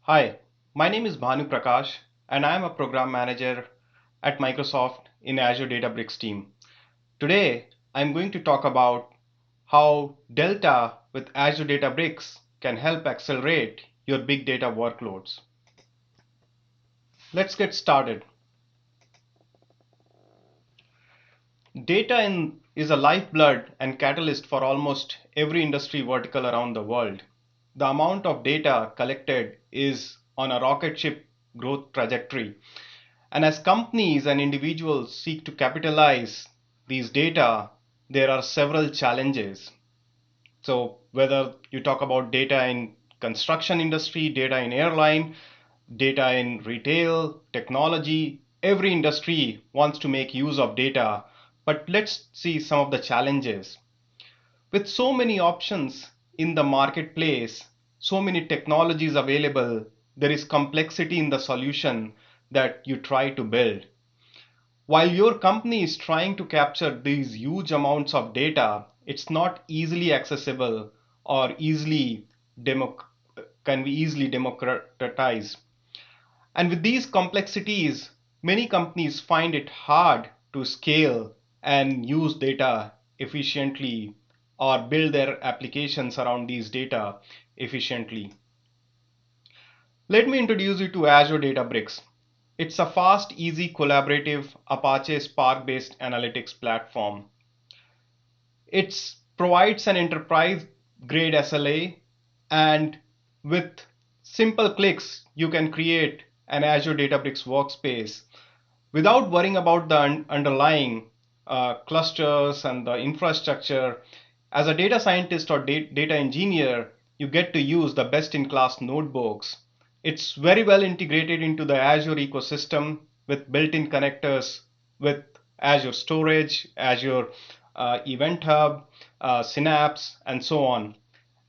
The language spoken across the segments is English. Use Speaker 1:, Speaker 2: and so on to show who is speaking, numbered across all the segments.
Speaker 1: Hi, my name is Bhanu Prakash, and I am a program manager at Microsoft in Azure Databricks team. Today, I'm going to talk about how Delta with Azure Databricks can help accelerate your big data workloads. Let's get started. Is a lifeblood and catalyst for almost every industry vertical around the world. The amount of data collected is on a rocket ship growth trajectory. And as companies and individuals seek to capitalize these data, there are several challenges. So whether you talk about data in construction industry, data in airline, data in retail, technology, every industry wants to make use of data. But let's see some of the challenges. With so many options in the marketplace, so many technologies available, there is complexity in the solution that you try to build. While your company is trying to capture these huge amounts of data, it's not easily accessible or can be easily democratized. And with these complexities, many companies find it hard to scale and use data efficiently or build their applications around these data efficiently. Let me introduce you to Azure Databricks. It's a fast, easy, collaborative Apache Spark-based analytics platform. It provides an enterprise-grade SLA, and with simple clicks, you can create an Azure Databricks workspace without worrying about the underlying clusters and the infrastructure. As a data scientist or data engineer, you get to use the best-in-class notebooks. It's very well integrated into the Azure ecosystem with built-in connectors with Azure Storage, Azure Event Hub, Synapse, and so on.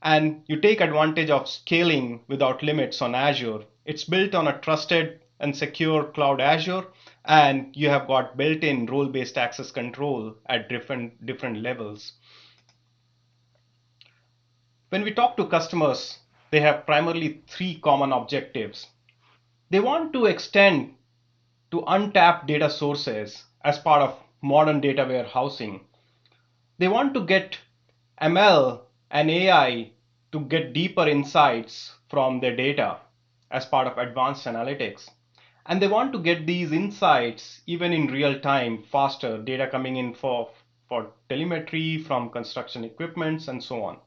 Speaker 1: And you take advantage of scaling without limits on Azure. It's built on a trusted and secure cloud Azure, and you have got built-in role-based access control at different levels. When we talk to customers, they have primarily three common objectives. They want to extend to untapped data sources as part of modern data warehousing. They want to get ML and AI to get deeper insights from their data as part of advanced analytics. And they want to get these insights even in real time, faster, data coming in for telemetry from construction equipments and so on.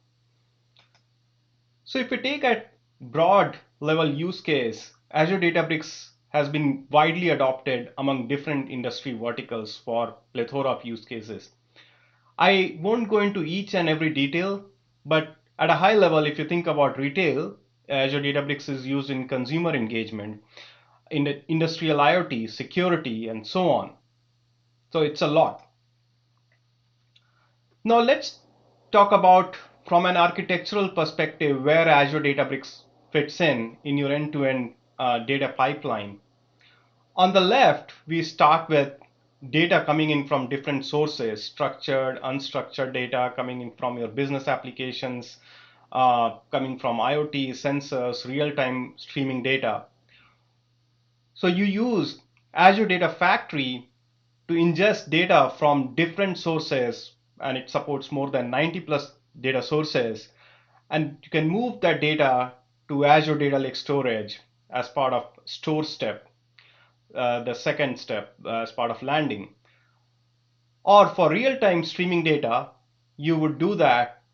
Speaker 1: So if we take a broad level use case, Azure Databricks has been widely adopted among different industry verticals for plethora of use cases. I won't go into each and every detail, but at a high level, if you think about retail, Azure Databricks is used in consumer engagement, in the industrial IoT, security, and so on. So it's a lot. Now let's talk about from an architectural perspective where Azure Databricks fits in your end-to-end data pipeline. On the left, we start with data coming in from different sources, structured, unstructured data coming in from your business applications, coming from IoT, sensors, real-time streaming data. So you use Azure Data Factory to ingest data from different sources, and it supports more than 90 plus data sources. And you can move that data to Azure Data Lake Storage as part of store step, the second step as part of landing. Or for real-time streaming data, you would do that,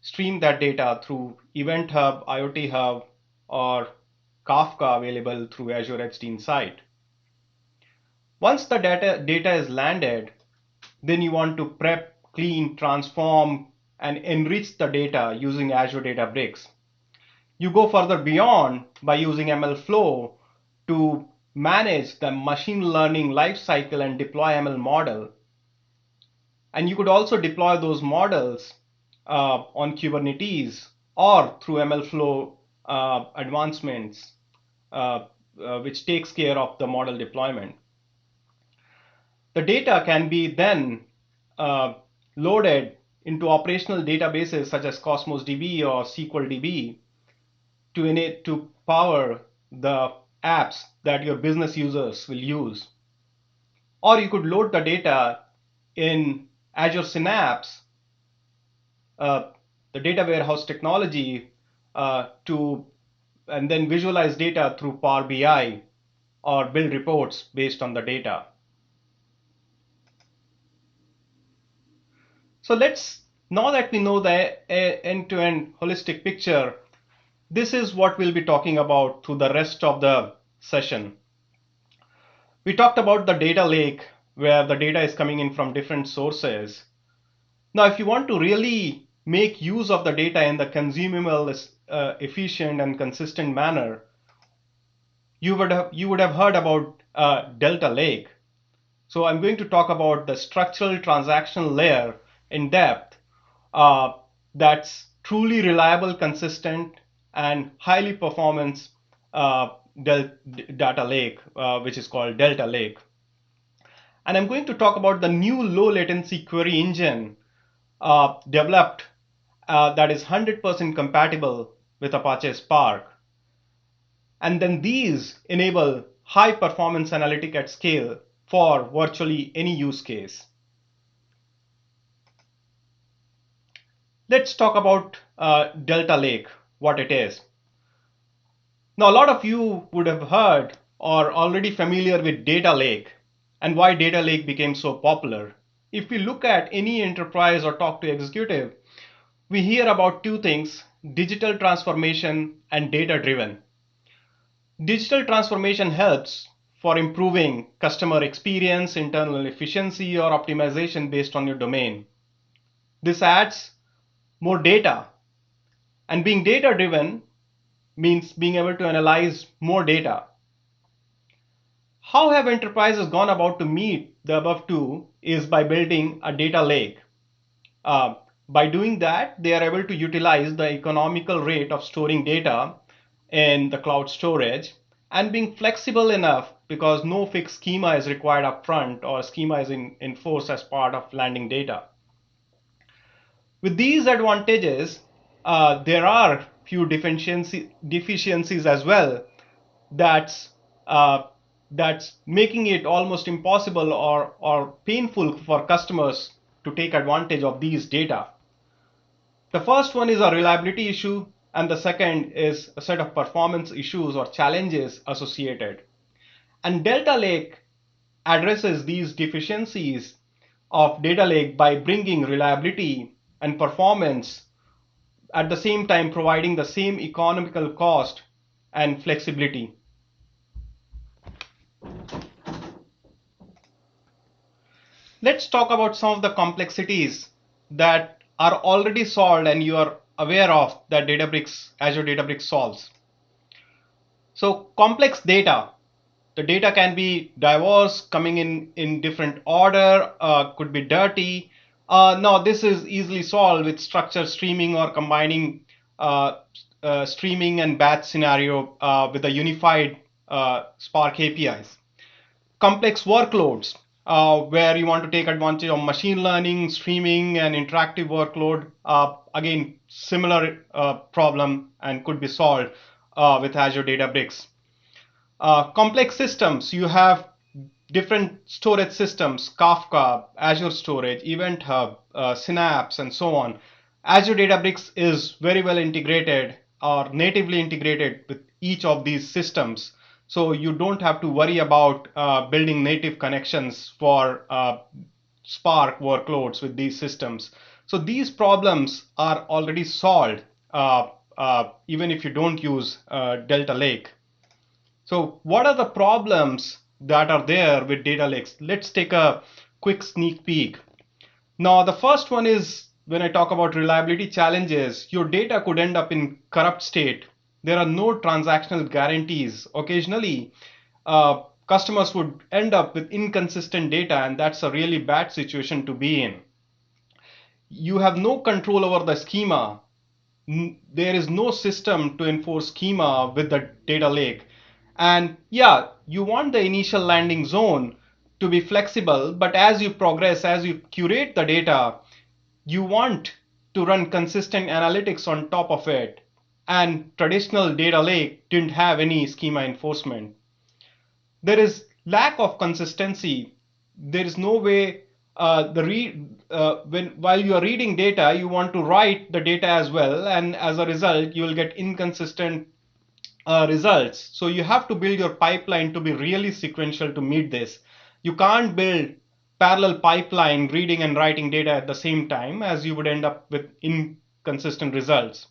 Speaker 1: stream that data through Event Hub, IoT Hub, or Kafka available through Azure HD Insight. Once the data is landed, then you want to prep, clean, transform, and enrich the data using Azure Databricks. You go further beyond by using MLflow to manage the machine learning lifecycle and deploy ML model. And you could also deploy those models on Kubernetes or through MLflow advancements, which takes care of the model deployment. The data can be then loaded into operational databases such as Cosmos DB or SQL DB to power the apps that your business users will use. Or you could load the data in Azure Synapse, uh, the data warehouse technology, and then visualize data through Power BI or build reports based on the data. So now that we know the end-to-end holistic picture, this is what we'll be talking about through the rest of the session. We talked about the data lake where the data is coming in from different sources. Now, if you want to really make use of the data in the consumable, efficient and consistent manner, you would have heard about Delta Lake. So I'm going to talk about the structural transactional layer in depth that's truly reliable, consistent, and highly performance data lake, which is called Delta Lake. And I'm going to talk about the new low latency query engine developed that is 100% compatible with Apache Spark. And then these enable high performance analytic at scale for virtually any use case. Let's talk about Delta Lake, what it is. Now, a lot of you would have heard or already familiar with Data Lake and why Data Lake became so popular. If we look at any enterprise or talk to executive, we hear about two things: digital transformation and data driven. Digital transformation helps for improving customer experience, internal efficiency, or optimization based on your domain. This adds more data, and being data driven means being able to analyze more data. How have enterprises gone about to meet the above two is by building a data lake. By doing that, they are able to utilize the economical rate of storing data in the cloud storage and being flexible enough because no fixed schema is required upfront or schema is enforced as part of landing data. With these advantages, there are few deficiencies as well that's making it almost impossible or painful for customers to take advantage of these data. The first one is a reliability issue, and the second is a set of performance issues or challenges associated. And Delta Lake addresses these deficiencies of Data Lake by bringing reliability and performance at the same time providing the same economical cost and flexibility. Let's talk about some of the complexities that are already solved and you are aware of that Azure Databricks solves. So complex data, the data can be diverse, coming in different order, could be dirty. Now this is easily solved with structured streaming or combining streaming and batch scenario with a unified Spark APIs. Complex workloads, where you want to take advantage of machine learning, streaming, and interactive workload. Again, similar problem and could be solved with Azure Databricks. Complex systems, you have different storage systems: Kafka, Azure Storage, Event Hub, Synapse, and so on. Azure Databricks is very well integrated or natively integrated with each of these systems. So you don't have to worry about building native connections for Spark workloads with these systems. So these problems are already solved even if you don't use Delta Lake. So what are the problems that are there with data lakes? Let's take a quick sneak peek. Now, the first one is when I talk about reliability challenges, your data could end up in corrupt state. There are no transactional guarantees. Occasionally, customers would end up with inconsistent data, and that's a really bad situation to be in. You have no control over the schema. There is no system to enforce schema with the data lake. And yeah, you want the initial landing zone to be flexible, but as you progress, as you curate the data, you want to run consistent analytics on top of it. and traditional data lake didn't have any schema enforcement. There is lack of consistency. There is no way while you are reading data, you want to write the data as well, and as a result, you will get inconsistent results. So you have to build your pipeline to be really sequential to meet this. You can't build parallel pipeline reading and writing data at the same time, as you would end up with inconsistent results.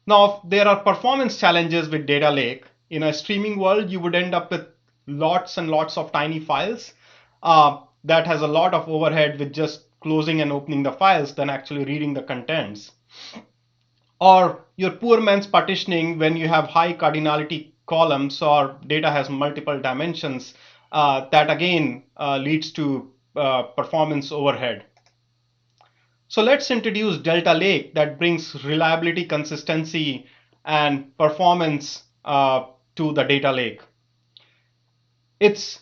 Speaker 1: Now, there are performance challenges with data lake. In a streaming world, you would end up with lots and lots of tiny files. That has a lot of overhead with just closing and opening the files than actually reading the contents. Or your poor man's partitioning when you have high cardinality columns or data has multiple dimensions. That again leads to performance overhead. So let's introduce Delta Lake that brings reliability, consistency, and performance to the data lake. It's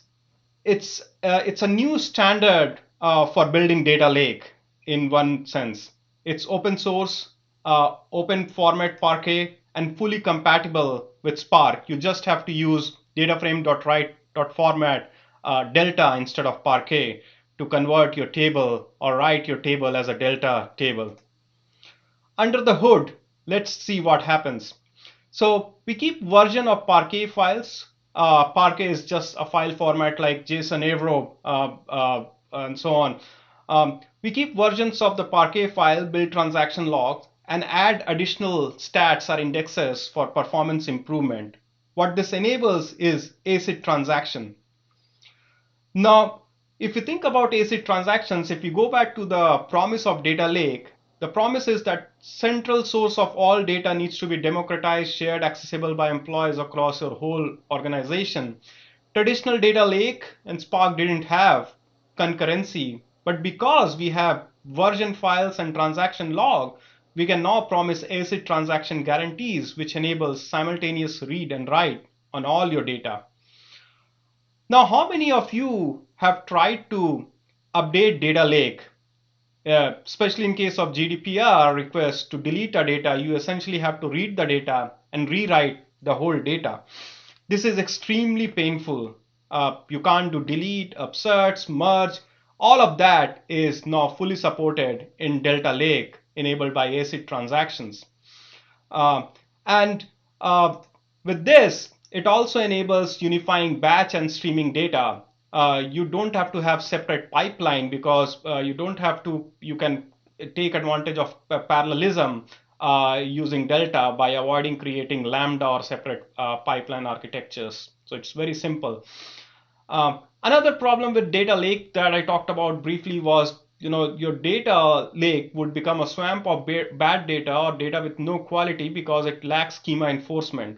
Speaker 1: a new standard for building data lake in one sense. It's open source, open format Parquet, and fully compatible with Spark. You just have to use dataframe.write.format Delta instead of Parquet to convert your table or write your table as a Delta table. Under the hood, let's see what happens. So we keep version of Parquet files. Parquet is just a file format like JSON, Avro, and so on. We keep versions of the Parquet file, build transaction logs, and add additional stats or indexes for performance improvement. What this enables is ACID transaction. Now, if you think about ACID transactions, if you go back to the promise of data lake, the promise is that central source of all data needs to be democratized, shared, accessible by employees across your whole organization. Traditional data lake and Spark didn't have concurrency, but because we have version files and transaction log, we can now promise ACID transaction guarantees, which enables simultaneous read and write on all your data. Now, how many of you have tried to update data lake? Especially in case of GDPR requests to delete a data, you essentially have to read the data and rewrite the whole data. This is extremely painful. You can't do delete, upserts, merge. All of that is now fully supported in Delta Lake enabled by ACID transactions. And with this, it also enables unifying batch and streaming data. You don't have to have separate pipeline because you can take advantage of parallelism using Delta by avoiding creating Lambda or separate pipeline architectures. So it's very simple. Another problem with data lake that I talked about briefly was, your data lake would become a swamp of bad data or data with no quality because it lacks schema enforcement.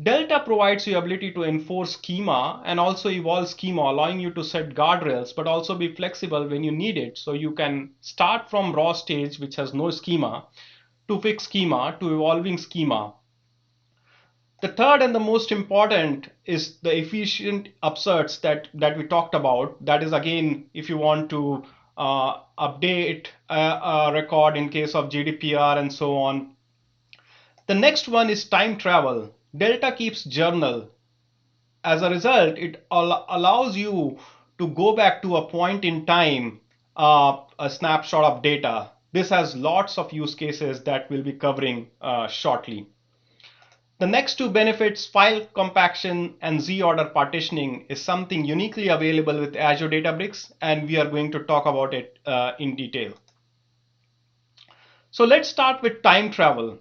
Speaker 1: Delta provides you ability to enforce schema and also evolve schema, allowing you to set guardrails, but also be flexible when you need it. So you can start from raw stage, which has no schema, to fixed schema, to evolving schema. The third and the most important is the efficient upserts that we talked about. That is, again, if you want to update a record in case of GDPR and so on. The next one is time travel. Delta keeps journal. As a result, it allows you to go back to a point in time, a snapshot of data. This has lots of use cases that we'll be covering shortly. The next two benefits, file compaction and Z-order partitioning, is something uniquely available with Azure Databricks, and we are going to talk about it in detail. So let's start with time travel.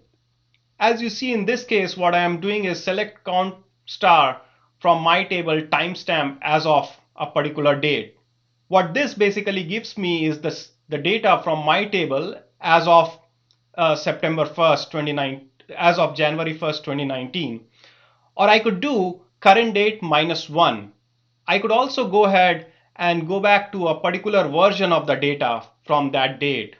Speaker 1: As you see in this case, what I am doing is select count star from my table timestamp as of a particular date. What this basically gives me is the data from my table as of September 1st, 2019. As of January 1st, 2019. Or I could do current date -1. I could also go ahead and go back to a particular version of the data from that date.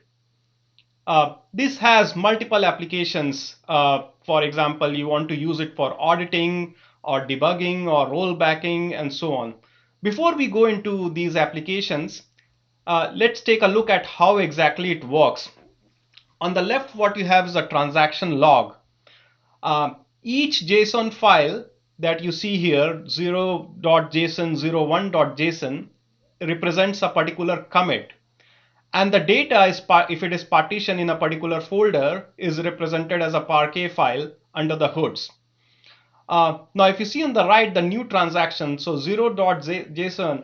Speaker 1: This has multiple applications. For example, you want to use it for auditing or debugging or rollbacking and so on. Before we go into these applications, let's take a look at how exactly it works. On the left, what you have is a transaction log. Each JSON file that you see here, 0.json, 01.json, represents a particular commit. And the data is, if it is partitioned in a particular folder, is represented as a Parquet file under the hoods. Now, if you see on the right, the new transaction, so 0.json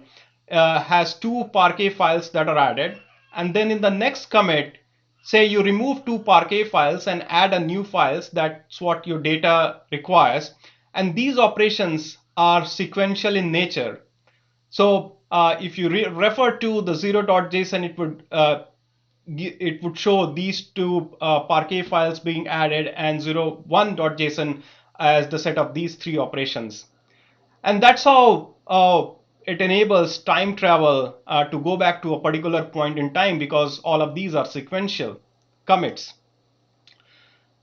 Speaker 1: has two Parquet files that are added. And then in the next commit, say you remove two Parquet files and add a new files, that's what your data requires. And these operations are sequential in nature. So if you refer to the 0.json, it would show these two Parquet files being added and 01.json as the set of these three operations. And that's how it enables time travel to go back to a particular point in time, because all of these are sequential commits.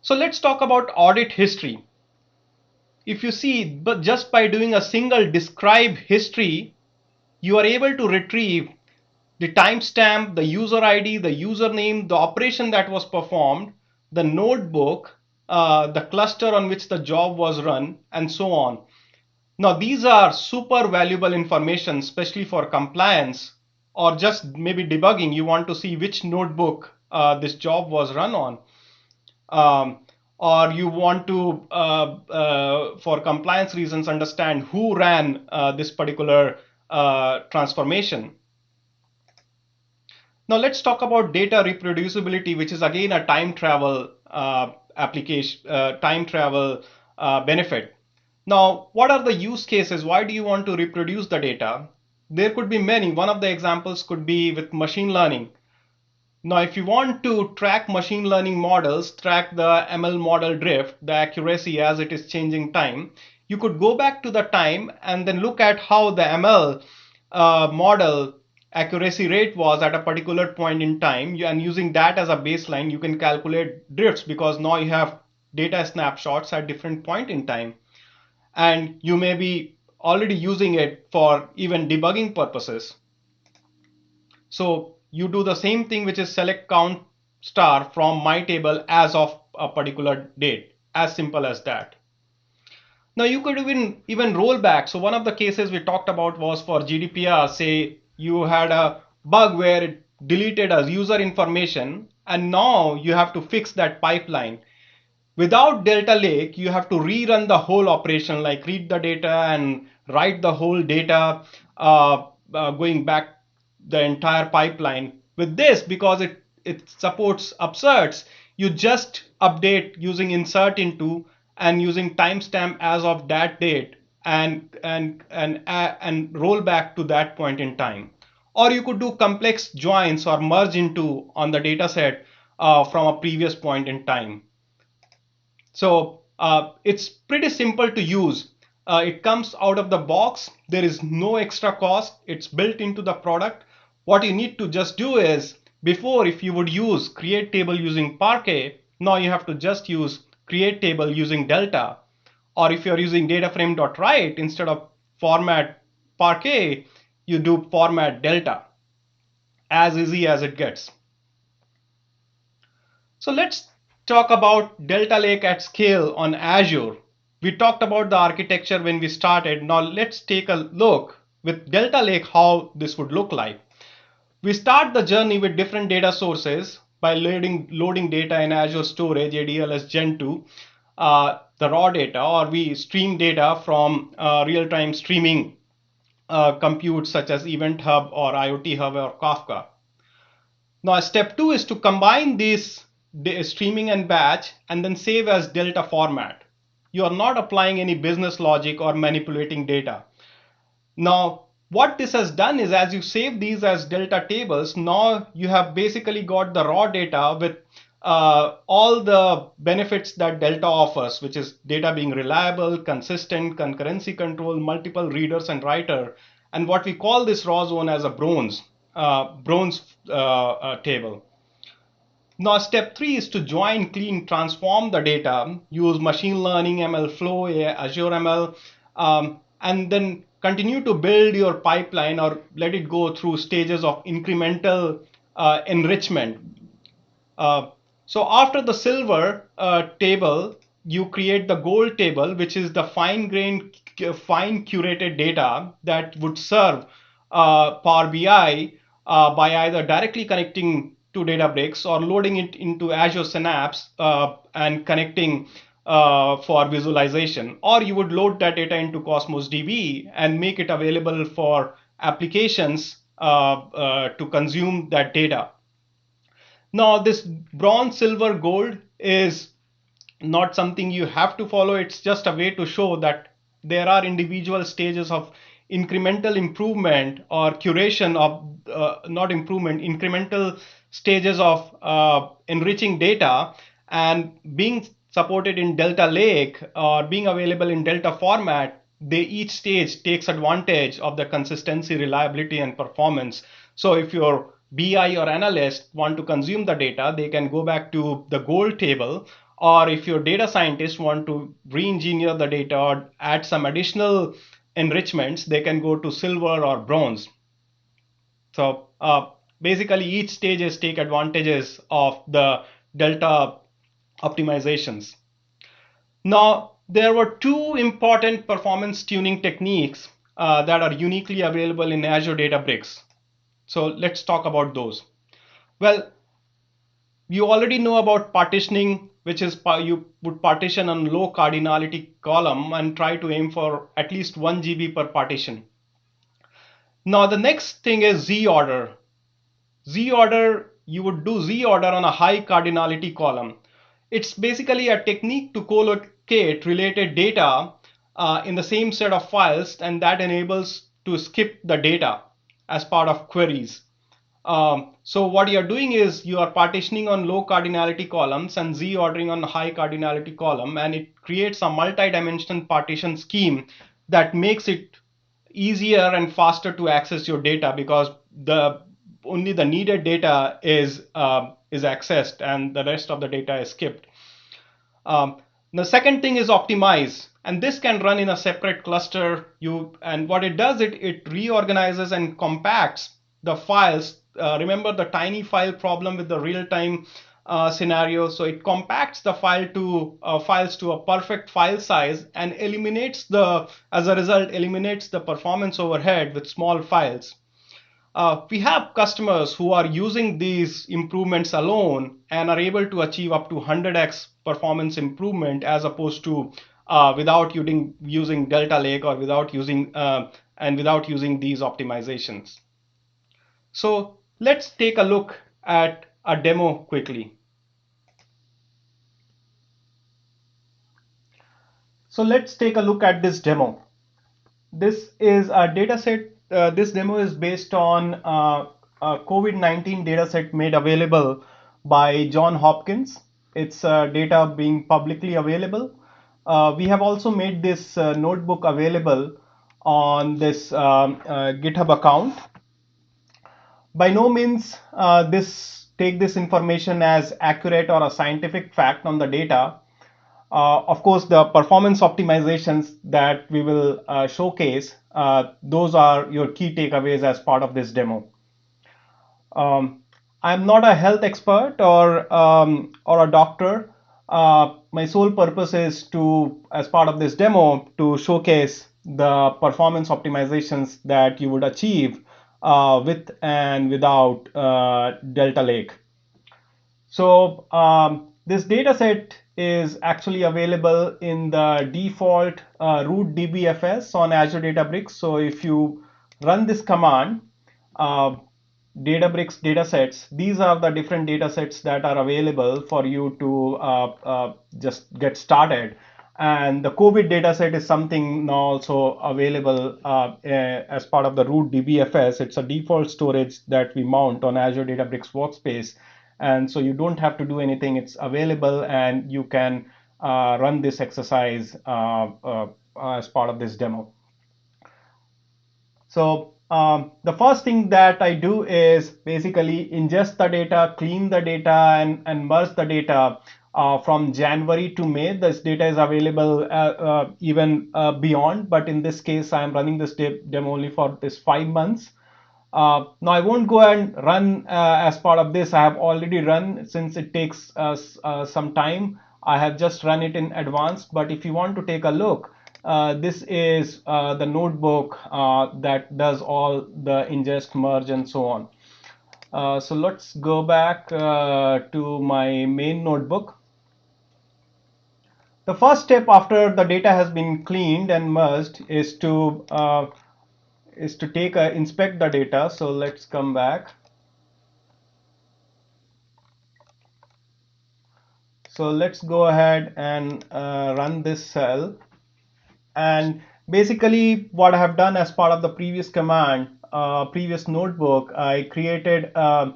Speaker 1: So let's talk about audit history. If you see, but just by doing a single describe history, you are able to retrieve the timestamp, the user ID, the username, the operation that was performed, the notebook, the cluster on which the job was run, and so on. Now, these are super valuable information, especially for compliance or just maybe debugging. You want to see which notebook this job was run on. Or you want to, for compliance reasons, understand who ran this particular transformation. Now let's talk about data reproducibility, which is again a time travel application, time travel benefit. Now, what are the use cases? Why do you want to reproduce the data? There could be many. One of the examples could be with machine learning. Now, if you want to track machine learning models, track the ML model drift, the accuracy as it is changing time, you could go back to the time and then look at how the ML model accuracy rate was at a particular point in time, and using that as a baseline, you can calculate drifts, because now you have data snapshots at different point in time, and you may be already using it for even debugging purposes. So you do the same thing, which is select count star from my table as of a particular date, as simple as that. Now you could even roll back. So one of the cases we talked about was for GDPR. Say you had a bug where it deleted a user information, and now you have to fix that pipeline. Without Delta Lake, you have to rerun the whole operation, like read the data and write the whole data, going back the entire pipeline. With this, because it supports upserts, you just update using insert into and using timestamp as of that date, and roll back to that point in time. Or you could do complex joins or merge into on the data set from a previous point in time. So it's pretty simple to use. It comes out of the box. There is no extra cost. It's built into the product. What you need to just do is, before, if you would use create table using Parquet, now you have to just use create table using Delta. Or if you're using dataframe.write, instead of format Parquet, you do format Delta. As easy as it gets. So let's talk about Delta Lake at scale on Azure. We talked about the architecture when we started. Now let's take a look with Delta Lake how this would look like. We start the journey with different data sources by loading data in Azure Storage, ADLS Gen 2, the raw data, or we stream data from real-time streaming compute such as Event Hub or IoT Hub or Kafka. Now step 2 is to combine these streaming and batch and then save as Delta format. You are not applying any business logic or manipulating data. Now what this has done is, as you save these as Delta tables, now you have basically got the raw data with all the benefits that Delta offers, which is data being reliable, consistent, concurrency control, multiple readers and writer, and what we call this raw zone as a bronze table. Now step 3 is to join, clean, transform the data, use machine learning, ML flow, Azure ML, and then continue to build your pipeline or let it go through stages of incremental enrichment. So after the silver table, you create the gold table, which is the fine-grained, fine curated data that would serve Power BI by either directly connecting to Databricks or loading it into Azure Synapse and connecting for visualization. Or you would load that data into Cosmos DB and make it available for applications to consume that data. Now, this bronze, silver, gold is not something you have to follow. It's just a way to show that there are individual stages of incremental improvement or curation of, not improvement, incremental stages of enriching data, and being supported in Delta Lake or being available in Delta format. Each stage takes advantage of the consistency, reliability, and performance. So if your BI or analyst want to consume the data, they can go back to the gold table. Or if your data scientists want to re-engineer the data or add some additional enrichments, they can go to silver or bronze. So basically each stages take advantages of the delta optimizations. Now, there were two important performance tuning techniques that are uniquely available in Azure Databricks. So let's talk about those. Well, you already know about partitioning, which is you would partition on low cardinality column and try to aim for at least 1 GB per partition. Now the next thing is Z order. Z order, you would do Z order on a high cardinality column. It's basically a technique to collocate related data in the same set of files, and that enables to skip the data as part of queries. So what you're doing is you are partitioning on low cardinality columns and Z ordering on high cardinality column, and it creates a multi-dimensional partition scheme that makes it easier and faster to access your data, because only the needed data is accessed and the rest of the data is skipped. The second thing is optimize, and this can run in a separate cluster. And what it does, it reorganizes and compacts the files. Remember the tiny file problem with the real-time scenario. So it compacts the files to a perfect file size and as a result, eliminates the performance overhead with small files. We have customers who are using these improvements alone and are able to achieve up to 100x performance improvement, as opposed to without using Delta Lake or without using these optimizations. So let's take a look at a demo quickly. So let's take a look at this demo. This is a data set. This demo is based on a COVID-19 data set made available by Johns Hopkins. It's data being publicly available. We have also made this notebook available on this GitHub account. By no means take this information as accurate or a scientific fact on the data. Of course, the performance optimizations that we will showcase, those are your key takeaways as part of this demo. I'm not a health expert or a doctor. My sole purpose is as part of this demo, to showcase the performance optimizations that you would achieve with and without Delta Lake. So this data set is actually available in the default root dbfs on Azure Databricks. So if you run this command, Databricks datasets, these are the different datasets that are available for you to just get started. And the COVID dataset is something now also available as part of the root dbfs. It's a default storage that we mount on Azure Databricks Workspace. And so you don't have to do anything. It's available, and you can run this exercise as part of this demo. So the first thing that I do is basically ingest the data, clean the data, and merge the data. From January to May, this data is available even beyond, but in this case, I'm running this demo only for this 5 months. Now I won't go and run as part of this. I have already run, since it takes some time. I have just run it in advance. But if you want to take a look, this is the notebook that does all the ingest, merge, and so on. So let's go back to my main notebook. The first step after the data has been cleaned and merged is to take a inspect the data. So let's come back. So let's go ahead and run this cell. And basically what I have done as part of the previous command, previous notebook, I created a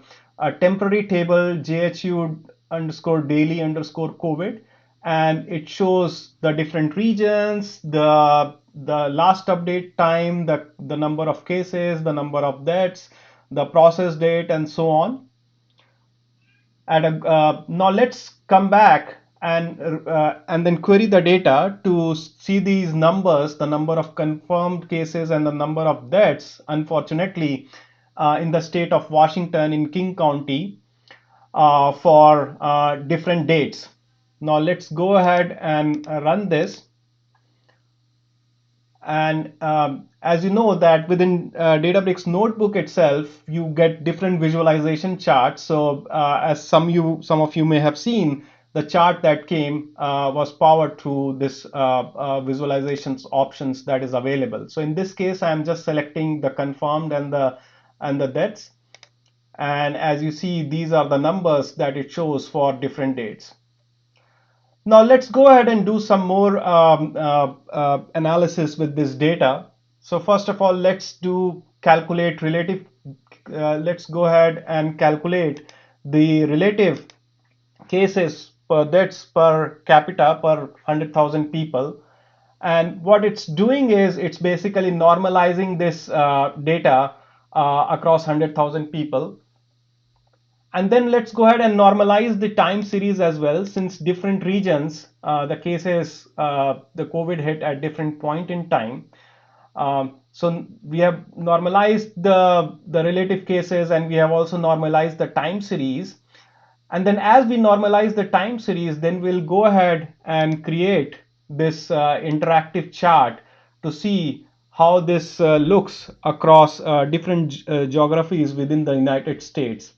Speaker 1: temporary table JHU underscore daily underscore COVID, and it shows the different regions, the last update time, the number of cases, the number of deaths, the process date, and so on. Now let's come back and then query the data to see these numbers, the number of confirmed cases and the number of deaths, unfortunately, in the state of Washington in King County for different dates. Now let's go ahead and run this. And as you know that within Databricks notebook itself, you get different visualization charts. So as some of you may have seen, the chart that came was powered through this visualizations options that is available. So in this case, I'm just selecting the confirmed and the deaths. And as you see, these are the numbers that it shows for different dates. Now let's go ahead and do some more analysis with this data. So first of all, let's do calculate relative. Let's go ahead and calculate the relative cases per deaths per capita per 100,000 people. And what it's doing is it's basically normalizing this data across 100,000 people. And then let's go ahead and normalize the time series as well, since different regions, the cases, the COVID hit at different point in time. So we have normalized the relative cases, and we have also normalized the time series. And then as we normalize the time series, then we'll go ahead and create this interactive chart to see how this looks across different geographies within the United States.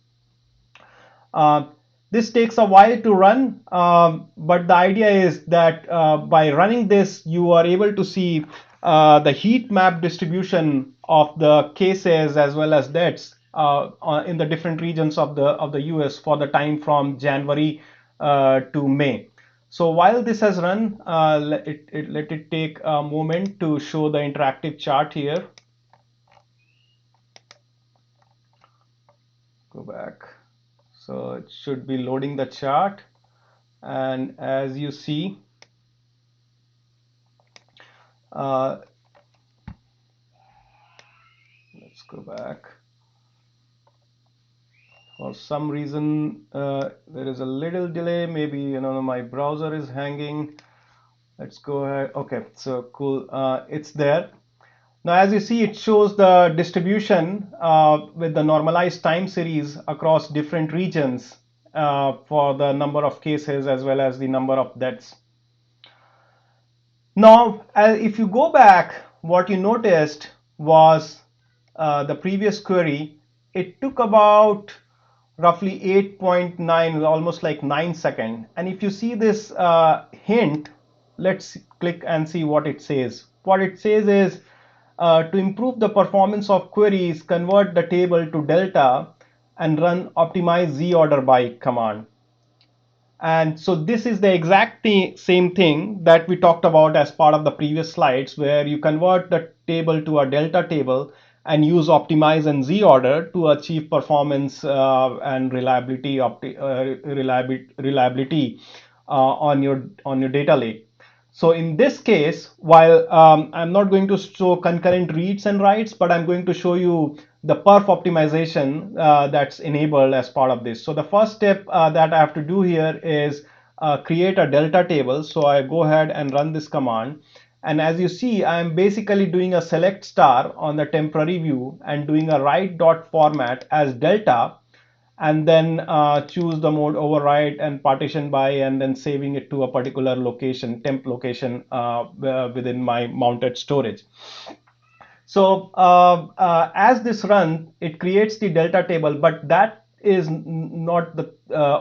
Speaker 1: This takes a while to run, but the idea is that by running this, you are able to see the heat map distribution of the cases as well as deaths in the different regions of the US for the time from January to May. So while this has run, let it take a moment to show the interactive chart here. Go back. So it should be loading the chart, and as you see, let's go back. For some reason, there is a little delay. Maybe my browser is hanging. Let's go ahead. Okay, so cool. It's there. Now, as you see, it shows the distribution with the normalized time series across different regions for the number of cases as well as the number of deaths. Now, if you go back, what you noticed was the previous query. It took about roughly 8.9, almost like 9 seconds. And if you see this hint, let's click and see what it says. What it says is, to improve the performance of queries, convert the table to delta and run optimize z order by command. And so this is the exact same thing that we talked about as part of the previous slides, where you convert the table to a delta table and use optimize and z order to achieve performance and reliability on your data lake. So in this case, while I'm not going to show concurrent reads and writes, but I'm going to show you the perf optimization that's enabled as part of this. So the first step that I have to do here is create a delta table. So I go ahead and run this command, And as you see, I am basically doing a select star on the temporary view and doing a write dot format as delta, and then choose the mode override and partition by, and then saving it to a particular location, temp location within my mounted storage. So as this runs, it creates the delta table, but that is not the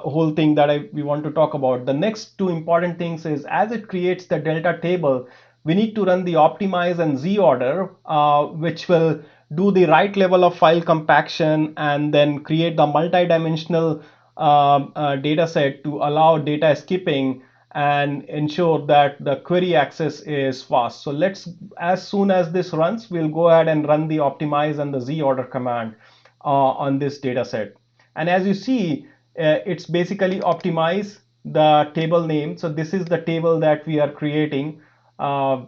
Speaker 1: whole thing that we want to talk about. The next two important things is, as it creates the delta table, we need to run the optimize and z order, which will do the right level of file compaction and then create the multi-dimensional data set to allow data skipping and ensure that the query access is fast. So let's, as soon as this runs, we'll go ahead and run the optimize and the z order command on this data set. And as you see, it's basically optimize the table name. So this is the table that we are creating by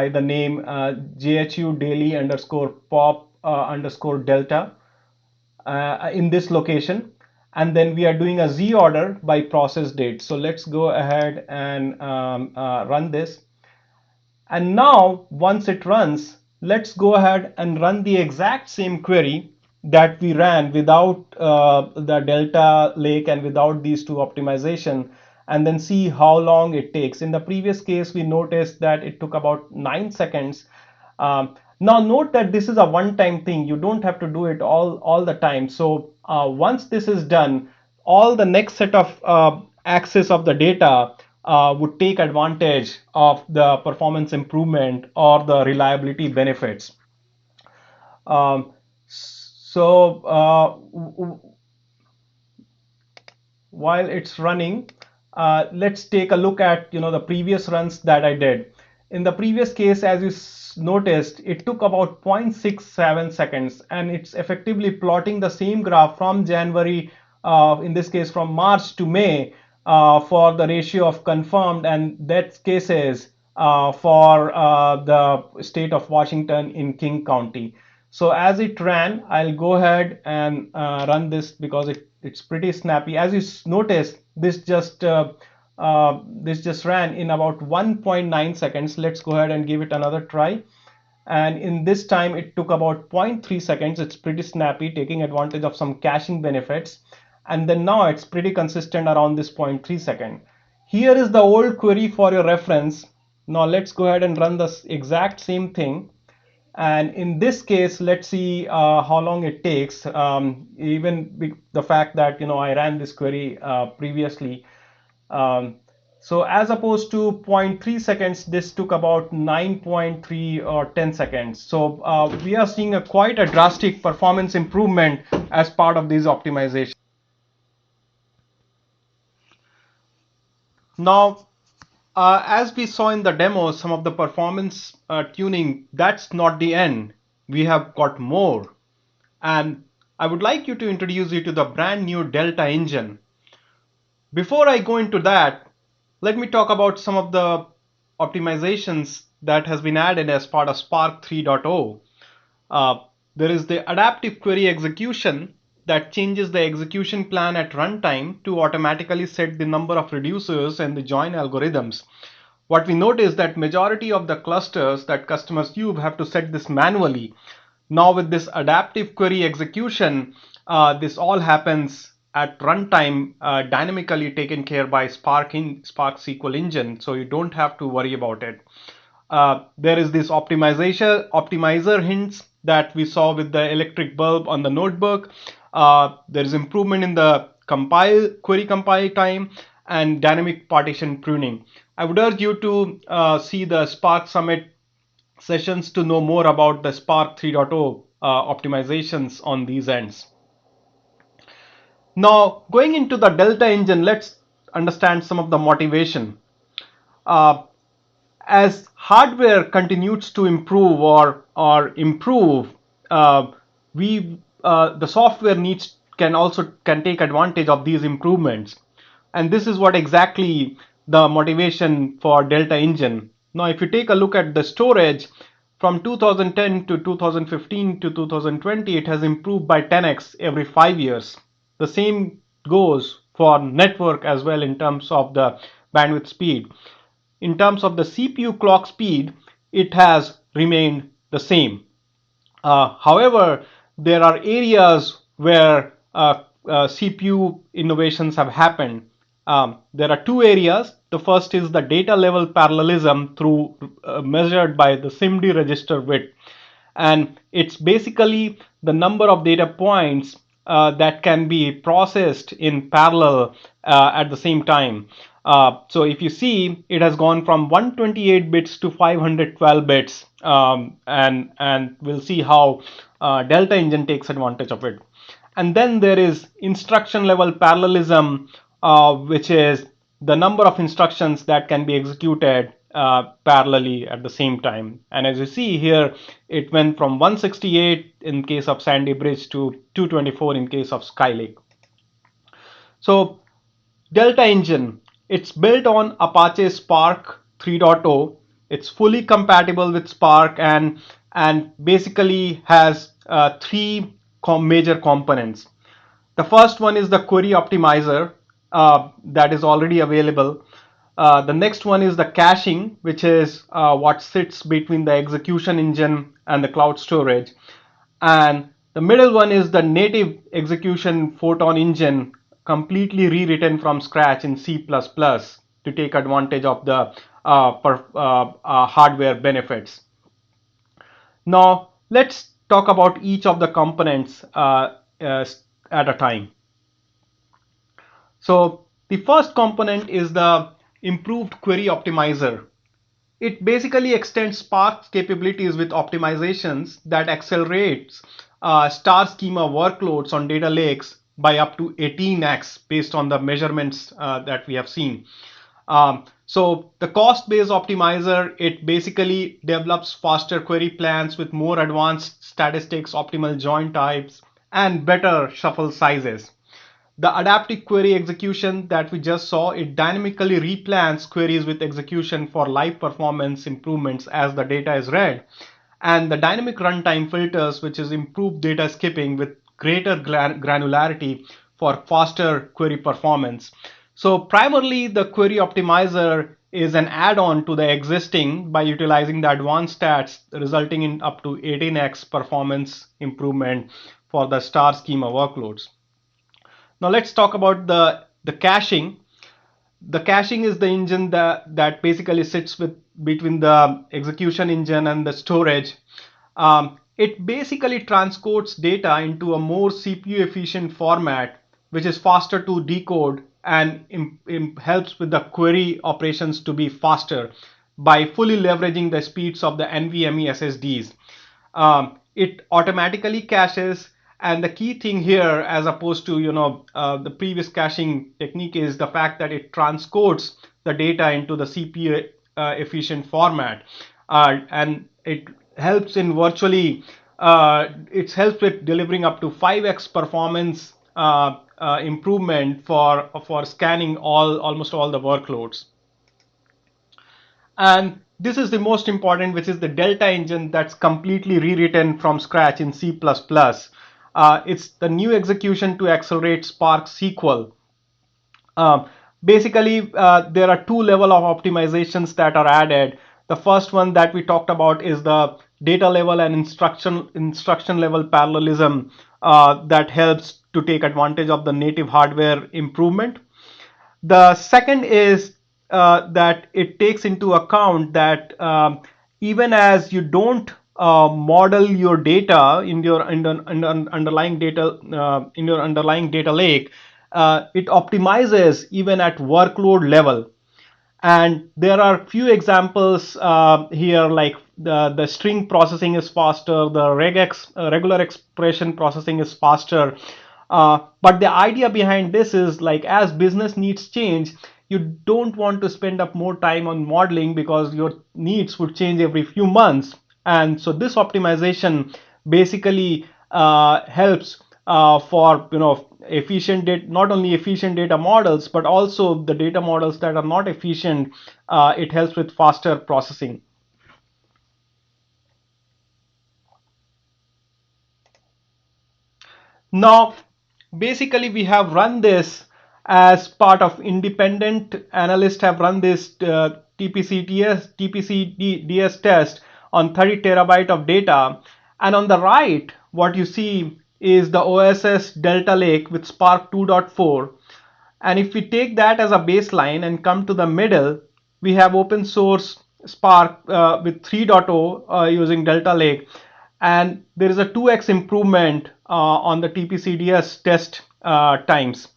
Speaker 1: the name JHU daily underscore pop underscore delta in this location. And then we are doing a z order by process date. So let's go ahead and run this. And now once it runs, let's go ahead and run the exact same query that we ran without the delta lake and without these two optimization, and then see how long it takes. In the previous case, we noticed that it took about 9 seconds. Now note that this is a one-time thing. You don't have to do it all the time. So once this is done, all the next set of access of the data would take advantage of the performance improvement or the reliability benefits. While it's running, let's take a look at the previous runs that I did. In the previous case, as you noticed, it took about 0.67 seconds, and it's effectively plotting the same graph from January, in this case from March to May, for the ratio of confirmed and death cases for the state of Washington in King County. So as it ran, I'll go ahead and run this because it's pretty snappy. As you notice, this just ran in about 1.9 seconds. Let's go ahead and give it another try. And in this time, it took about 0.3 seconds. It's pretty snappy, taking advantage of some caching benefits. And then now it's pretty consistent around this 0.3 second. Here is the old query for your reference. Now let's go ahead and run the exact same thing. And in this case, let's see how long it takes, even the fact that I ran this query previously. So as opposed to 0.3 seconds, this took about 9.3 or 10 seconds. So we are seeing quite a drastic performance improvement as part of these optimizations. Now, as we saw in the demo, some of the performance tuning, that's not the end. We have got more. And I would like to introduce you to the brand new Delta engine. Before I go into that, let me talk about some of the optimizations that has been added as part of Spark 3.0. There is the adaptive query execution that changes the execution plan at runtime to automatically set the number of reducers and the join algorithms. What we notice that majority of the clusters that customers use have to set this manually. Now with this adaptive query execution, this all happens at runtime, dynamically taken care by Spark SQL Engine, so you don't have to worry about it. There is this optimizer hints that we saw with the electric bulb on the notebook. There is improvement in the query compile time and dynamic partition pruning. I would urge you to see the Spark Summit sessions to know more about the Spark 3.0 optimizations on these ends. Now, going into the Delta engine, let's understand some of the motivation. As hardware continues to improve or improve, the software can take advantage of these improvements, and this is what exactly the motivation for Delta engine. Now, if you take a look at the storage from 2010 to 2015 to 2020, it has improved by 10x every 5 years. The same goes for network as well in terms of the bandwidth speed. in terms of the CPU clock speed, it has remained the same. However, there are areas where CPU innovations have happened. There are two areas. The first is the data level parallelism through measured by the SIMD register width, and it's basically the number of data points that can be processed in parallel at the same time. So if you see, it has gone from 128 bits to 512 bits, and we'll see how Delta Engine takes advantage of it. And then there is instruction level parallelism, which is the number of instructions that can be executed parallelly at the same time. And as you see here, it went from 168 in case of Sandy Bridge to 224 in case of Skylake. So Delta Engine, it's built on Apache Spark 3.0. It's fully compatible with Spark and basically has three major components. The first one is the query optimizer that is already available. The next one is the caching, which is what sits between the execution engine and the cloud storage. And the middle one is the native execution Photon engine, completely rewritten from scratch in C++ to take advantage of the hardware benefits. Now, let's talk about each of the components at a time. So the first component is the improved query optimizer. It basically extends Spark's capabilities with optimizations that accelerates star schema workloads on data lakes by up to 18x based on the measurements that we have seen. So the cost-based optimizer, it basically develops faster query plans with more advanced statistics, optimal join types, and better shuffle sizes. The adaptive query execution that we just saw, it dynamically replans queries with execution for live performance improvements as the data is read. And the dynamic runtime filters, which is improved data skipping with greater granularity for faster query performance. So primarily the query optimizer is an add-on to the existing by utilizing the advanced stats, resulting in up to 18x performance improvement for the star schema workloads. Now let's talk about the caching. The caching is the engine that basically sits between the execution engine and the storage. It basically transcodes data into a more CPU efficient format, which is faster to decode and helps with the query operations to be faster by fully leveraging the speeds of the NVMe SSDs. It automatically caches, and the key thing here, as opposed to the previous caching technique, is the fact that it transcodes the data into the CPU efficient format, and it helps in virtually it helps with delivering up to 5x performance improvement for scanning almost all the workloads. And this is the most important, which is the Delta engine that's completely rewritten from scratch in C++. It's the new execution to accelerate Spark SQL. Basically, there are two levels of optimizations that are added. The first one that we talked about is the data level and instruction level parallelism that helps to take advantage of the native hardware improvement. The second is that it takes into account that even as you don't model your data in your underlying data lake, it optimizes even at workload level. And there are few examples here, like the string processing is faster, the regular expression processing is faster. But the idea behind this is, like, as business needs change, you don't want to spend up more time on modeling because your needs would change every few months. And so this optimization basically helps for efficient data, not only efficient data models, but also the data models that are not efficient. It helps with faster processing. Now, basically, we have run this, as part of independent analysts have run this TPC-DS test on 30 terabyte of data. And on the right, what you see is the OSS Delta Lake with Spark 2.4. And if we take that as a baseline and come to the middle, we have open source Spark with 3.0 using Delta Lake. And there is a 2x improvement on the TPC-DS test times.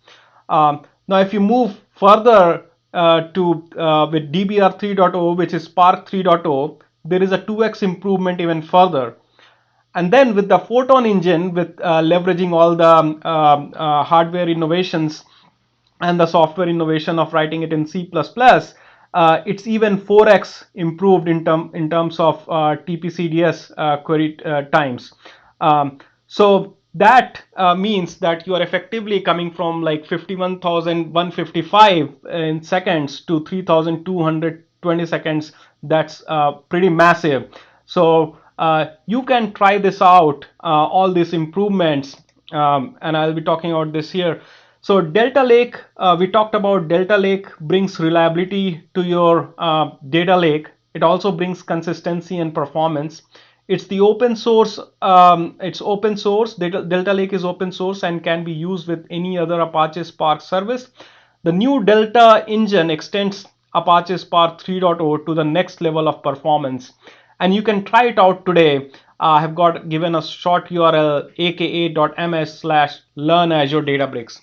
Speaker 1: Now, if you move further with DBR 3.0, which is Spark 3.0, there is a 2x improvement even further. And then with the Photon engine, with leveraging all the hardware innovations and the software innovation of writing it in C++, it's even 4x improved in terms of TPC-DS query times. So that means that you are effectively coming from like 51,155 in seconds to 3,220 seconds. That's pretty massive. So you can try this out, all these improvements, and I'll be talking about this here. So Delta Lake, we talked about Delta Lake brings reliability to your data lake. It also brings consistency and performance. It's the open source. It's open source. Delta Lake is open source and can be used with any other Apache Spark service. The new Delta engine extends Apache Spark 3.0 to the next level of performance. And you can try it out today. I have given a short URL, aka.ms/learn Azure Databricks.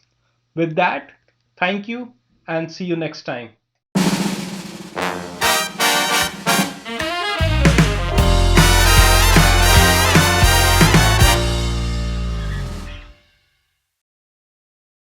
Speaker 1: With that, thank you and see you next time.